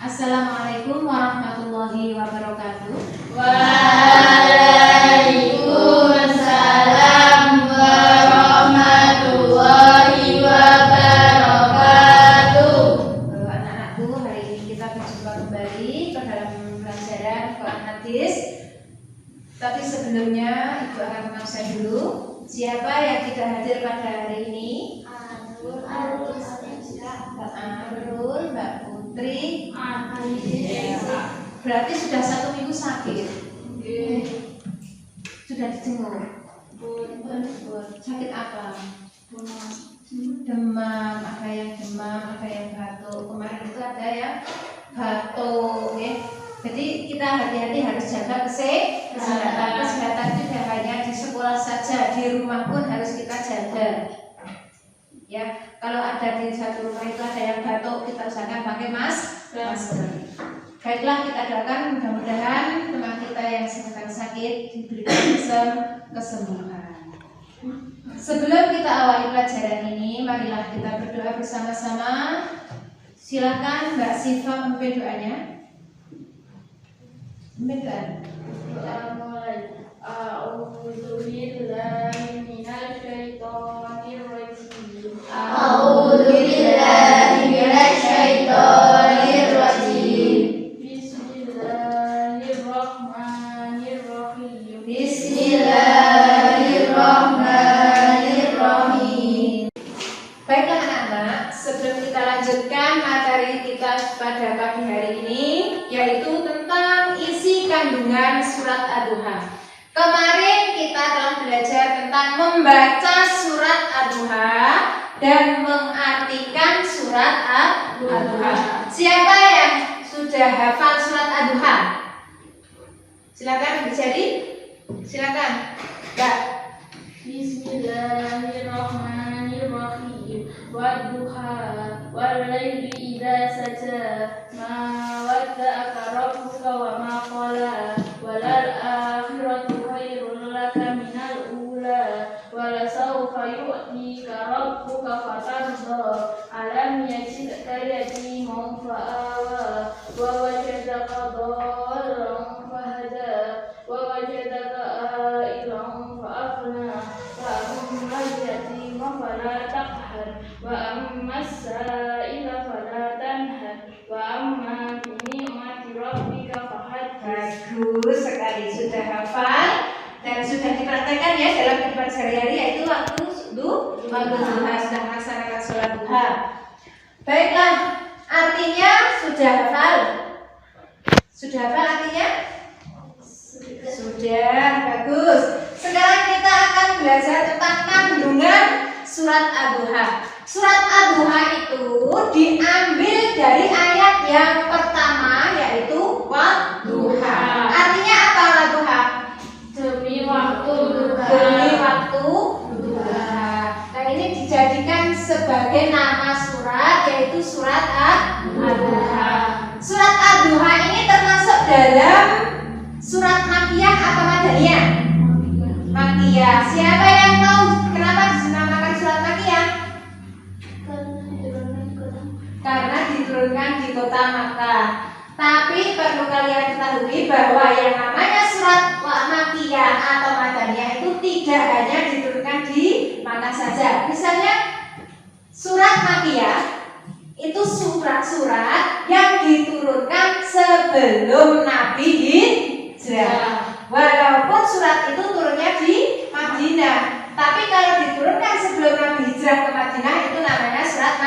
Assalamualaikum warahmatullahi wabarakatuh. Waalaikumsalam warahmatullahi wabarakatuh. Anak-anakku, hari ini kita berjumpa kembali ke dalam pelajaran Quran Hadis. Tapi sebelumnya Ibu akan mengenalkan dulu siapa yang tidak hadir pada hari ini. Arul, Mbak Putri, berarti sudah 1 minggu sakit. Sudah dijenguk. Sakit apa? Demam, ada yang batuk. Kemarin itu ada yang batuk, ya. Jadi kita hati-hati harus jaga kesehatan. Kesehatan itu tidak hanya di sekolah saja, di rumah pun harus kita jaga. Ya, kalau ada di satu rumah itu ada yang batuk, kita usahakan pakai masker. Baiklah, kita doakan mudah-mudahan teman kita yang sedang sakit diberikan kesembuhan. Sebelum kita awali pelajaran ini, marilah kita berdoa bersama-sama. Silakan Mbak Siva memimpin doanya. Memimpin. A'udzubillahi minasyaitonirrajim. Bismillahirrahmanirrahim. Bismillahirrahmanirrahim. Baiklah anak-anak, sebelum kita lanjutkan materi kita pada pagi hari ini, yaitu tentang isi kandungan surat Ad-Duha. Kemarin kita telah belajar tentang membaca surat Ad-Duha dan mengartikan surat Ad-Duha. Siapa yang sudah hafal surat Ad-Duha? Silakan berjadi. Silakan, Mbak. Bismillahirrahmanirrahim. Wadduha wal-laili idza saja ma wadda'aka rabbuka wa ma qala walal akhiratu khairul laka minal ula wala sawfa yu'tika rabbuka fatarda alam yajidka yatiman fa'awa wa wajadaka dhallan fahada wa wajadaka ailan fa'aghna wa ammal yatima fala taqhar wa ammas sa'ila fala tanhar wa amma bi ni'mati rabbika fahaddits. Bagus sekali, sudah hafal dan sudah dipraktekkan ya dalam kehidupan sehari-hari, yaitu waktu duha, sudah melaksanakan sholat duha. Baiklah, artinya sudah hafal. Sudah hafal artinya? Sudah, bagus. Sekarang kita akan belajar tentang kandungan surat Ad-Duha. Surat Ad-Duha itu diambil dari ayat yang pertama, yaitu Wadduha. Artinya apa Wadduha? Demi waktu duha. Demi waktu duha. Nah, ini dijadikan sebagai nama surat, yaitu surat Ad-Duha. Surat Ad-Duha ini termasuk dalam surat Makkiyah atau Madaniyah? Makkiyah. Siapa yang tahu kenapa dinamakan surat Makkiyah? Karena diturunkan di kota Makkah. Tapi perlu kalian ketahui bahwa yang namanya surat Makkiyah atau Madaniyah itu tidak hanya diturunkan di Makkah saja. Misalnya surat Makkiyah itu surat-surat yang diturunkan sebelum Nabi hijrah. Walaupun surat itu turunnya di Madinah, tapi kalau diturunkan sebelum Nabi hijrah ke Madinah itu namanya surat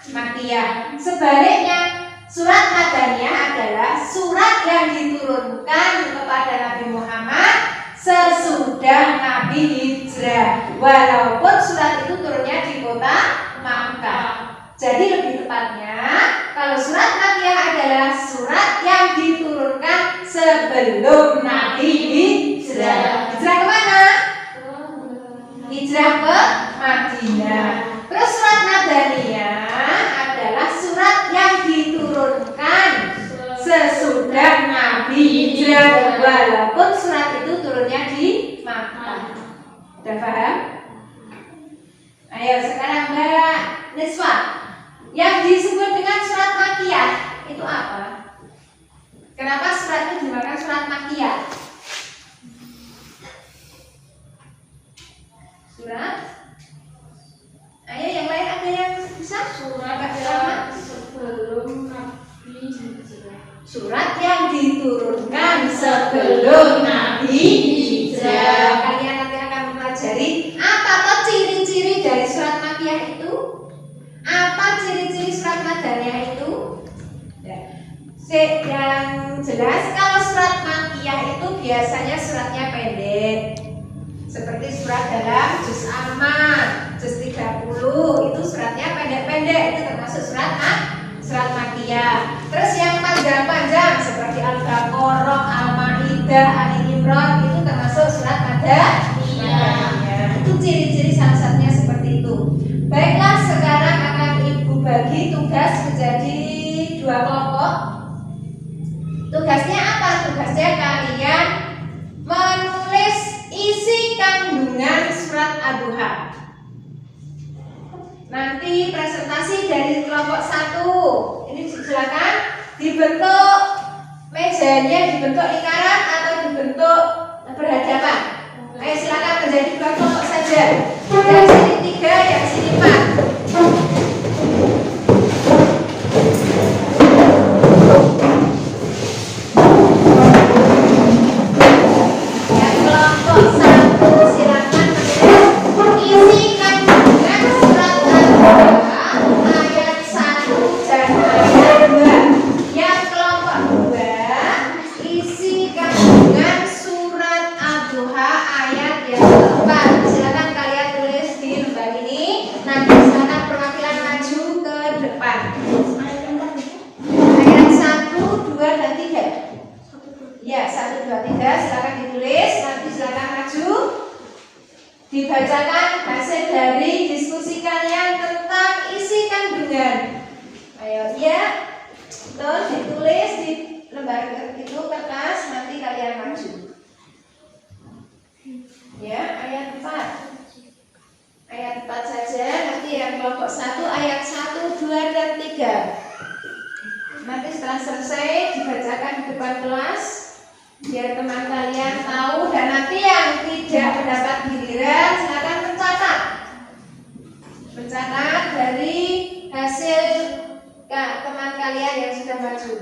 Makkiyah. Sebaliknya, surat Madaniyah adalah surat yang diturunkan kepada Nabi Muhammad sesudah Nabi hijrah. Walaupun surat itu turunnya di kota Makkah. Jadi lebih tepatnya, kalau surat Makkiyah adalah surat yang diturunkan sebelum Nabi hijrah. Hijrah kemana? Hijrah ke Madinah. Terus surat Madaniyah adalah surat yang diturunkan sesudah Nabi hijrah, walaupun surat itu turunnya di Makkah. Udah paham? Ayo sekarang Mbak Niswa, yang disebut dengan surat Makkiyah itu apa? Kenapa surat itu dinamakan surat Makkiyah? Surat? Ayo yang lain ada yang bisa? Surat Agak yang lama. sebelum Nabi hijrah. Surat yang diturunkan sebelum Nabi hijrah. Kalian nanti akan mempelajari apa toh ciri-ciri dari surat Makkiyah itu? Apa ciri-ciri surat Madaniyah itu? Yang jelas kalau surat Makkiyah itu biasanya suratnya pendek, seperti surat dalam juz amma, juz 30 itu suratnya pendek-pendek, itu termasuk surat Makkiyah. Terus yang panjang-panjang seperti Al-Baqarah, Al-Maidah, Ali Imran itu termasuk surat Madaniyah. Itu ciri-ciri salah satunya seperti itu. Baiklah, sekarang akan Ibu bagi tugas menjadi 2 kelompok. Tugasnya apa? Tugasnya kalian menulis isi kandungan surat Ad-Duha. Nanti presentasi dari kelompok 1. Ini silakan dibentuk mejanya, dibentuk lingkaran atau dibentuk berhadapan. Ayo silakan menjadi 2 kelompok saja. Yang sini 3, yang sini 4. Dibacakan hasil dari diskusi kalian tentang isi kandungan. Ayo, ya, terus ditulis di lembar itu kertas, nanti kalian maju. Ya, ayat 4. Ayat 4 saja, nanti yang kelompok 1 ayat 1, 2, dan 3. Nanti setelah selesai dibacakan di depan kelas, biar teman kalian tahu, dan nanti yang tidak mendapat giliran silakan mencatat dari hasil teman kalian yang sudah maju.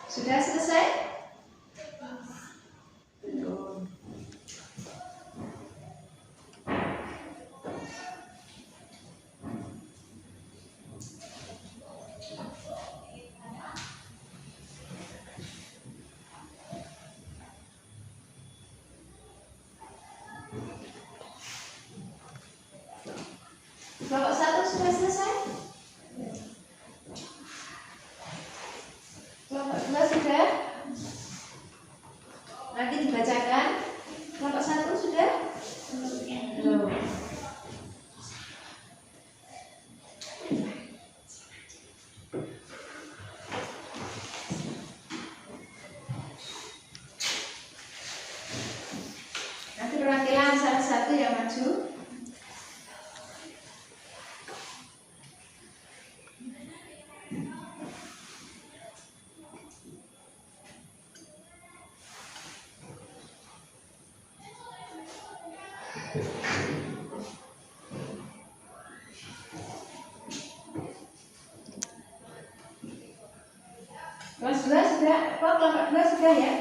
Sudah selesai? Belum. Kelompok 1 sudah selesai? Kelompok 2 sudah? Nanti dibacakan. Kelompok 1 sudah? Belum. Nanti perwakilan salah satu yang maju. Kelas 2 sudah? Kok kelompok 2 sudah ya?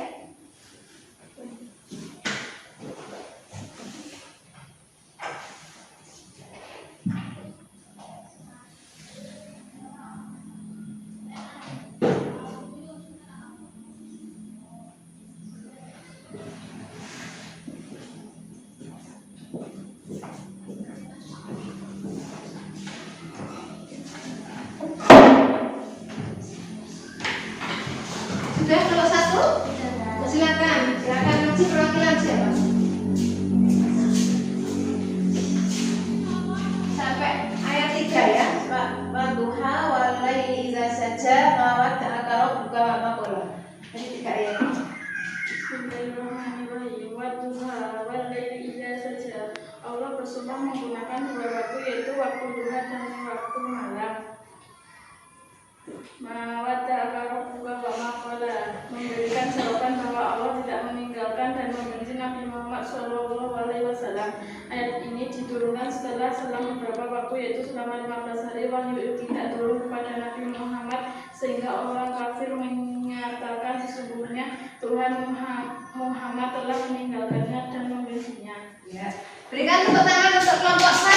Sudah kalau satu? Silakan uji perwakilan siapa? Sampai ayat 3 ya. Wadduha wal laili idza saja ma wadda'aka rabbuka wa ma qala. Ini 3 ayat. Bismillahirrahmanirrahim. Wadduha wal laili idza saja. Allah bersumpah menggunakan 2 waktu, yaitu waktu duha dan waktu malam. Ma wadda'aka rabbuka wa ma qala. Memberikan jawaban bahwa Allah tidak meninggalkan dan membenci Nabi Muhammad SAW. Ayat ini diturunkan setelah selang beberapa waktu, yaitu selama 15 hari wahyu tidak turun kepada Nabi Muhammad, sehingga orang kafir menyatakan sesungguhnya Tuhan Muhammad telah meninggalkannya dan membencinya. Ya. Berikan tepuk tangan untuk kelompok 1.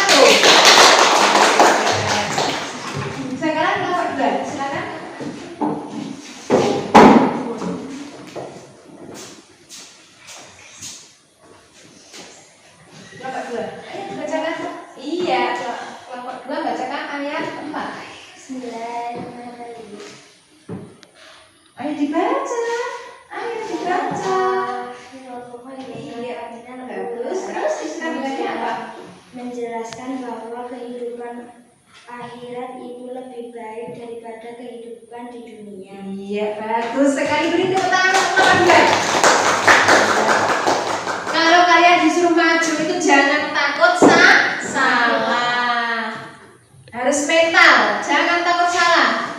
Sekarang kelompok 2, silakan. Kelompok 2. Ayo bacakan. Iya, kelompok 2 bacakan ayat 4. Bismillahirrahmanirrahim. Ayo dibaca. Ayo dibaca. Iya, bagus. Terus istilahnya apa? Menjelaskan bahwa kehidupan akhirat itu lebih baik daripada kehidupan di dunia. Iya, bagus sekali. Beri tepuk tangan untuk kelompok 2. Kalau kalian disuruh maju itu jangan takut salah. Harus mental, jangan takut salah.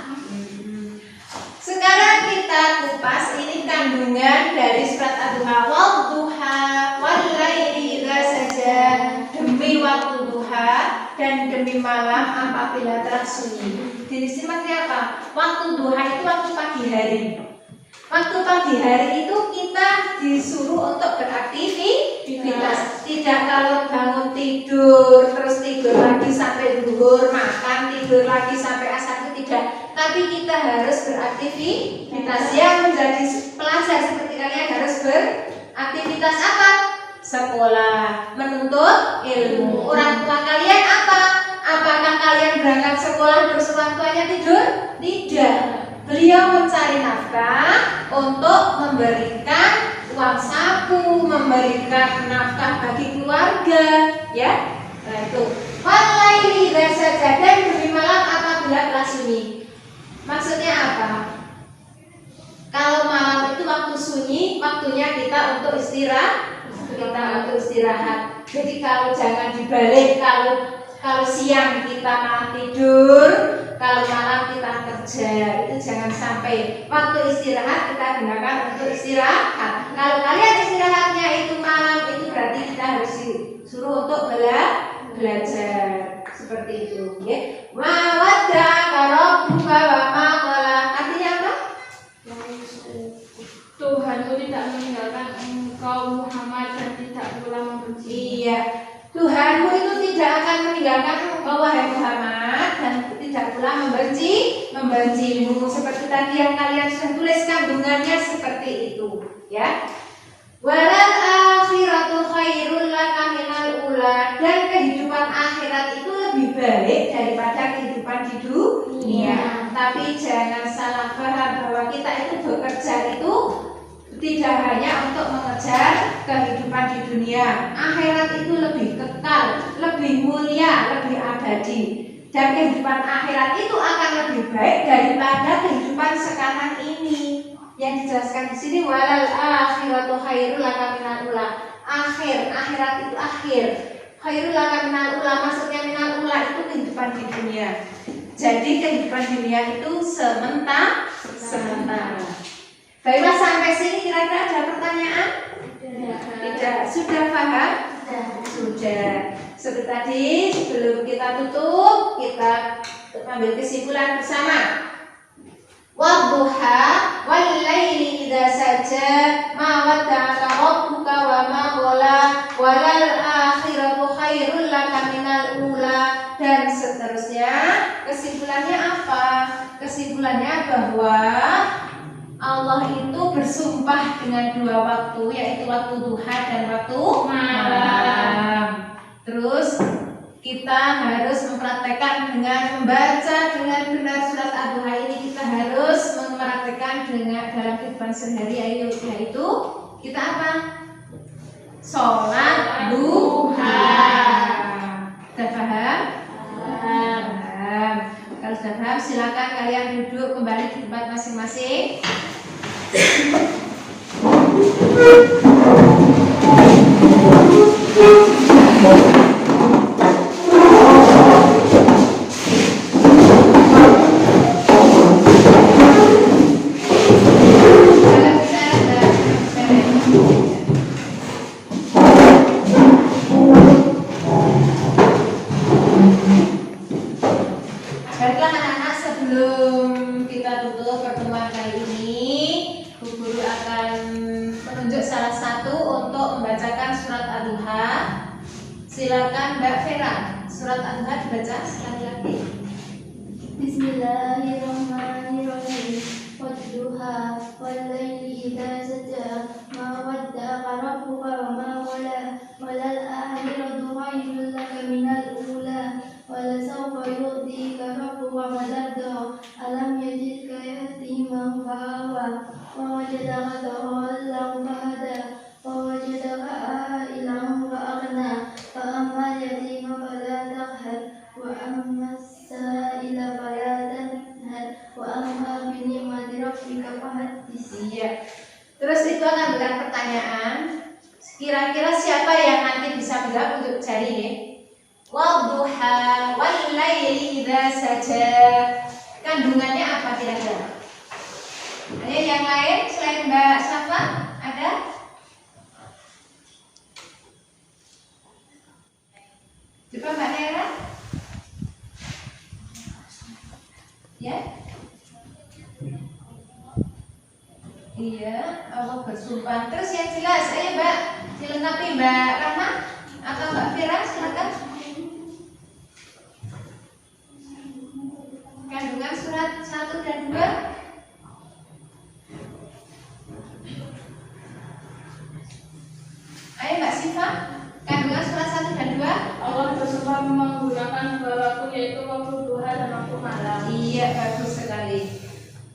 Sekarang kita kupas ini kandungan dari surat Ad-Duha. Wadduha wal laili idza saja, demi waktu duha dan demi malam apabila telah sunyi. Di sini maksudnya apa? Waktu duha itu waktu pagi hari. Waktu pagi hari itu kita disuruh untuk beraktivitas. Tidak kalau bangun tidur, terus tidur lagi sampai zuhur, makan, tidur lagi sampai asar, itu tidak. Tapi kita harus beraktivitas. Yang menjadi pelajar seperti kalian harus beraktivitas apa? Sekolah, menuntut ilmu. Orang tua kalian apa? Apakah kalian berangkat sekolah terus orang tuanya tidur? Tidak. Beliau mencari nafkah untuk memberikan uang saku, memberikan nafkah bagi keluarga, ya. Nah itu. Walaili idza saja, dan demi malam apabila telah sunyi. Maksudnya apa? Kalau malam itu waktu sunyi, waktunya kita untuk istirahat. Jadi kalau jangan dibalik, kalau siang kita malah tidur, kalau malam kita kerja, itu jangan sampai. Waktu istirahat kita gunakan untuk istirahat. Kalau kalian istirahatnya itu malam, itu berarti kita harus disuruh untuk belajar. Seperti itu, ya. Ma wadda'aka rabbuka wa ma qala. Artinya apa? Tuhanmu tidak meninggalkan engkau Muhammad dan tidak pula membenci. Iya. Tuhanmu itu tidak akan meninggalkan engkau wahai Muhammad dan tidak pula membencimu. Seperti tadi yang kalian sudah tulis kandungannya seperti itu, ya. Walal akhiratu khairul laka minal ula, dan kehidupan akhirat itu lebih baik daripada kehidupan di dunia. Tapi jangan salah paham bahwa kita itu bekerja itu tidak hanya untuk mengejar kehidupan di dunia. Akhirat itu lebih kekal, lebih mulia, lebih abadi. Dan kehidupan akhirat itu akan lebih baik daripada kehidupan sekarang ini. Yang dijelaskan di sini walal akhiratu khairul laka minal ula. Akhirat itu akhir. Khairul laka minal ula, maksudnya minal ula itu kehidupan di dunia. Jadi kehidupan dunia itu sementara. Baiklah, sampai sini kira-kira ada pertanyaan? Tidak. Sudah paham? Sudah. Seperti tadi, sebelum kita tutup, kita ambil kesimpulan bersama. Wadduha wal laili idza saja ma wadda'aka rabbuka wa ma qala walal akhiratu khairul laka minal ula, dan seterusnya. Kesimpulannya apa? Kesimpulannya bahwa Allah itu bersumpah dengan 2 waktu, yaitu waktu duha dan waktu malam. Terus kita harus mempraktekkan dengan membaca dengan benar surat Ad-Duha ini. Kita harus mempraktekkan dengan dalam kehidupan sehari-hari, yaitu kita apa? Sholat duha. Sudah paham? Paham. Kalau sudah paham, silakan kalian duduk kembali di tempat masing-masing. Baiklah anak-anak, sebelum kita tutup pertemuan kali ini, Bu Guru akan menunjuk salah satu untuk membacakan surat Ad-Duha. Silakan Mbak Vera, surat Ad-Duha dibaca sekali lagi. Bismillahirrahmanirrahim. Wadduha wallaili idza saja ma wadda'aka rabbuka wa ma qala walal akhiratu khairul laka minal ula walasawfa yu'tika rabbuka fatarda alam yajidka yatiman fa'awa wa wajadaka dhallan fahada wa wajadaka a'ilan fa'aghna fa ammal yatima fala taqhar wa ammas sa'ila fala tanhar wa amma bi ni'mati rabbika fahaddits. Iya. Terus itu akan berikan pertanyaan. Kira-kira siapa yang nanti bisa menjawab untuk jari nih? Wadduha wallaili idza saja. Kandungannya apa kira-kira? Ada yang lain selain Mbak Safa? Ada? Coba Mbak Nera. Ya? Iya, Allah bersumpah. Terus yang jelas, ayo Mbak, dilengkapi Mbak Rahma atau Mbak Fira, silakan. Kandungan surat 1 dan 2. Ayo Mbak Siva, kandungan surat 1 dan 2. Allah bersumpah menggunakan dua waktu, yaitu waktu duha dan waktu malam. Iya, bagus sekali.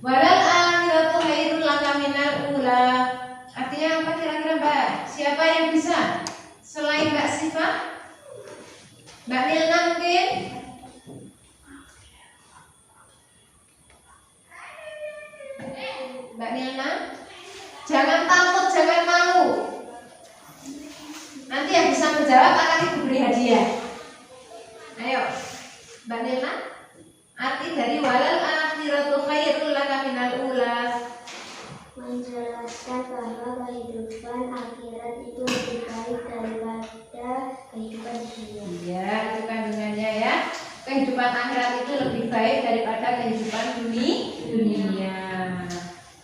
Walal akhiratu khairul laka minal ula. Artinya apa kira-kira Mbak? Siapa yang bisa? Selain Mbak Siva? Mbak Nilna mungkin? Mbak Nilna? Jangan takut, jangan malu. Nanti yang bisa menjawab akan Ibu beri hadiah. Ayo, Mbak Nilna. Arti dari walal akhiratu khairul laka minal ula. Menjelaskan bahwa kehidupan akhirat itu lebih baik daripada kehidupan dunia. Iya, itu kandungannya ya. Kehidupan akhirat itu lebih baik daripada kehidupan dunia.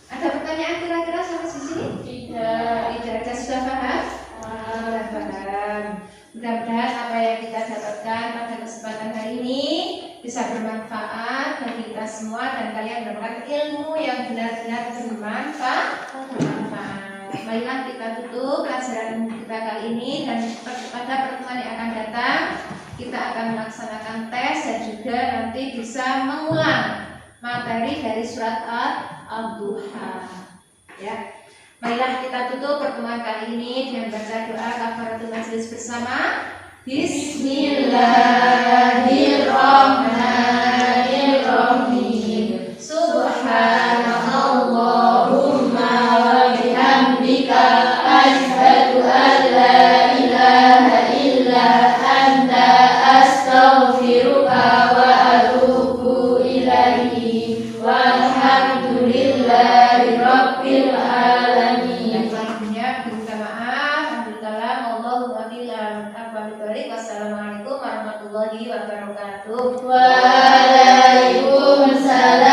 Ada pertanyaan kira-kira sampai di sini? Tidak. Sudah paham? Sudah paham. Mudah-mudahan apa yang kita dapatkan pada kesempatan hari ini bisa bermanfaat bagi kita semua dan kalian mendapatkan ilmu yang benar-benar bermanfaat. Marilah kita tutup pelajaran kita kali ini dan pada pertemuan yang akan datang kita akan melaksanakan tes dan juga nanti bisa mengulang materi dari surat Ad-Duha. Ya. Marilah kita tutup pertemuan kali ini dengan baca doa kafaratul majelis bersama. Bismillahirrahmanirrahim. Subhanallahumma wa bihamdika asyhadu an la ilaha illa anta astaghfiruka wa atubu ilaihi. Walhamdulillahi rabbil alamin. Selanjutnya minta maaf, wassalamualaikum warahmatullahi wabarakatuh. Waalaikumsalam.